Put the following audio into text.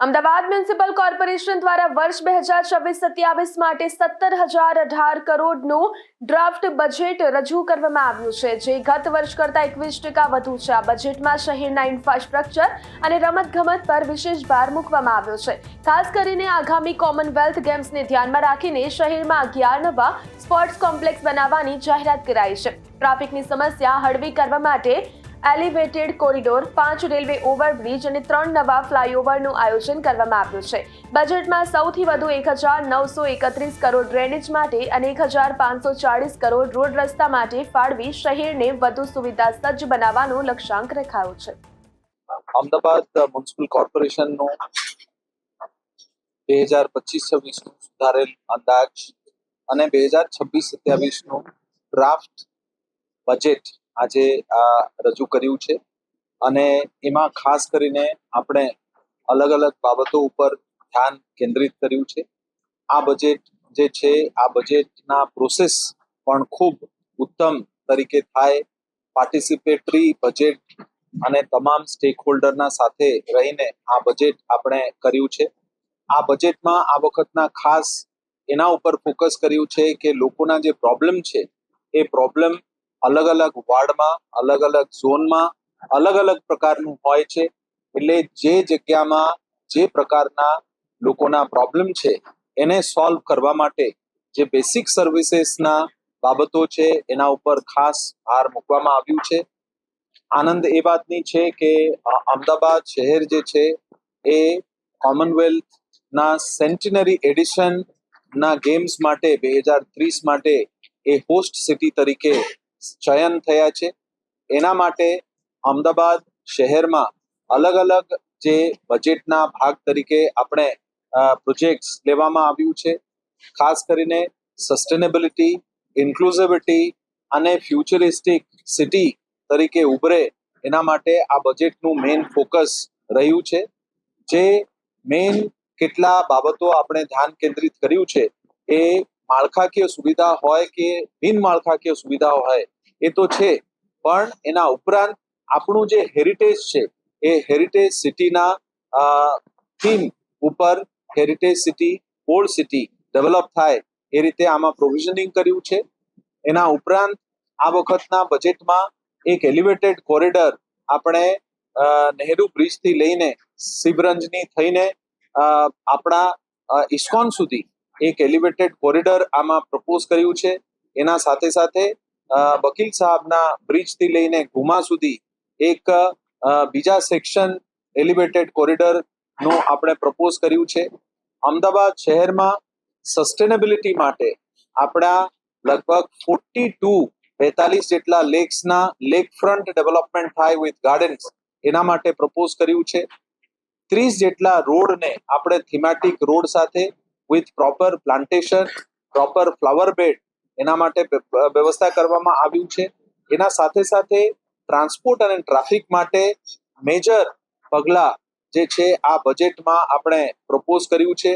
Ahmedabad municipal corporation દ્વારા વર્ષ 2026-27 માટે 17,018 કરોડનું ડ્રાફ્ટ બજેટ રજૂ કરવામાં આવ્યું છે, જે ગત વર્ષ કરતાં 21% વધુ છે. આ બજેટમાં શહેરના ઇન્ફ્રાસ્ટ્રક્ચર અને રમતગમત પર વિશેષ ભાર મૂકવામાં આવ્યો છે. ખાસ કરીને આગામી કોમનવેલ્થ ગેમ્સને ધ્યાનમાં રાખીને શહેરમાં 11 નવા સ્પોર્ટ્સ કોમ્પ્લેક્સ બનાવવાની જાહેરાત કરાઈ છે. ટ્રાફિકની સમસ્યા હળવી કરવા માટે એલિવેટેડ કોરિડોર, 5 રેલવે ઓવરબ્રિજ અને 3 નવા ફ્લાયઓવરનું આયોજન કરવામાં આવ્યું છે. બજેટમાં સૌથી વધુ 1,931 કરોડ ડ્રેનેજ માટે અને 1,540 કરોડ રોડ રસ્તા માટે ફાળવી શહેરને વધુ સુવિધા સજ્જ બનાવવાનો લક્ષ્યાંક રખાયો છે. અમદાવાદ મ્યુનિસિપલ કોર્પોરેશનનું 2025-26નું સુધારેલ અંદાજ અને 2026-27નું ડ્રાફ્ટ બજેટ આજે રજૂ કર્યું છે અને એમાં ખાસ કરીને આપણે અલગ અલગ બાબતો ઉપર ધ્યાન કેન્દ્રિત કર્યું છે. આ બજેટ જે છે, આ બજેટના પ્રોસેસ પણ ખૂબ ઉત્તમ તરીકે થાય, પાર્ટિસિપેટરી બજેટ અને તમામ સ્ટેક હોલ્ડરના સાથે રહીને આ બજેટ આપણે કર્યું છે. આ બજેટમાં આ વખતના ખાસ એના ઉપર ફોકસ કર્યું છે કે લોકોના જે પ્રોબ્લેમ છે એ પ્રોબ્લેમ અલગ અલગ વોર્ડમાં, અલગ અલગ ઝોનમાં અલગ અલગ પ્રકારનું હોય છે. એટલે જે જગ્યામાં જે પ્રકારના લોકોના પ્રોબ્લેમ છે એને સોલ્વ કરવા માટે જે બેસિક સર્વિસીસના બાબતો છે એના ઉપર ખાસ ભાર મૂકવામાં આવ્યું છે. આનંદ એ વાતની છે કે અમદાવાદ શહેર જે છે એ કોમનવેલ્થના સેન્ટિનરી એડિશનના ગેમ્સ માટે 2030 માટે એ હોસ્ટ સિટી તરીકે ચયન થયા છે. એના માટે અમદાવાદ શહેરમાં અલગ અલગ જે બજેટના ભાગ તરીકે આપણે પ્રોજેક્ટ્સ લેવામાં આવ્યું છે. ખાસ કરીને સસ્ટેનેબિલિટી, ઇન્ક્લુઝિવિટી અને ફ્યુચરિસ્ટિક સિટી તરીકે ઉભરે એના માટે આ બજેટનું મેઇન ફોકસ રહ્યું છે. જે મેઇન કેટલા બાબતો આપણે ધ્યાન કેન્દ્રિત કર્યું છે એ માળખાકીય સુવિધા હોય કે બિન માળખાકીય સુવિધાઓ હોય એ તો છે, પણ એના ઉપરાંત આપણું જે હેરિટેજ છે એ હેરિટેજ સિટીના થીમ ઉપર heritage city, old city develop થાય એ રીતે આમાં પ્રોવિઝનિંગ કર્યું છે. એના ઉપરાંત આ વખતના બજેટમાં એક એલિવેટેડ કોરિડોર આપણે નહેરુ બ્રિજથી લઈને શિવરંજની થઈને આપણા ઇસ્કોન સુધી એક એલિવેટેડ કોરિડોર આમાં પ્રપોઝ કર્યું છે. એના સાથે સાથે વકીલ સાહેબના બ્રિજથી લઈને ઘુમા સુધી એક બીજા સેક્શન એલિવેટેડ કોરિડોરનું આપણે પ્રપોઝ કર્યું છે. અમદાવાદ શહેરમાં સસ્ટેનેબિલિટી માટે આપણા લગભગ 42 જેટલા લેક્સના લેક ફ્રન્ટ ડેવલપમેન્ટ થાય વિથ ગાર્ડન્સ એના માટે પ્રપોઝ કર્યું છે. 30 જેટલા રોડને આપણે થીમેટિક રોડ સાથે with proper plantation, proper flower bed એના માટે વ્યવસ્થા કરવામાં આવ્યું છે. એના સાથે સાથે ટ્રાન્સપોર્ટ અને ટ્રાફિક માટે મેજર પગલાં જે છે આ બજેટમાં આપણે પ્રપોઝ કર્યું છે.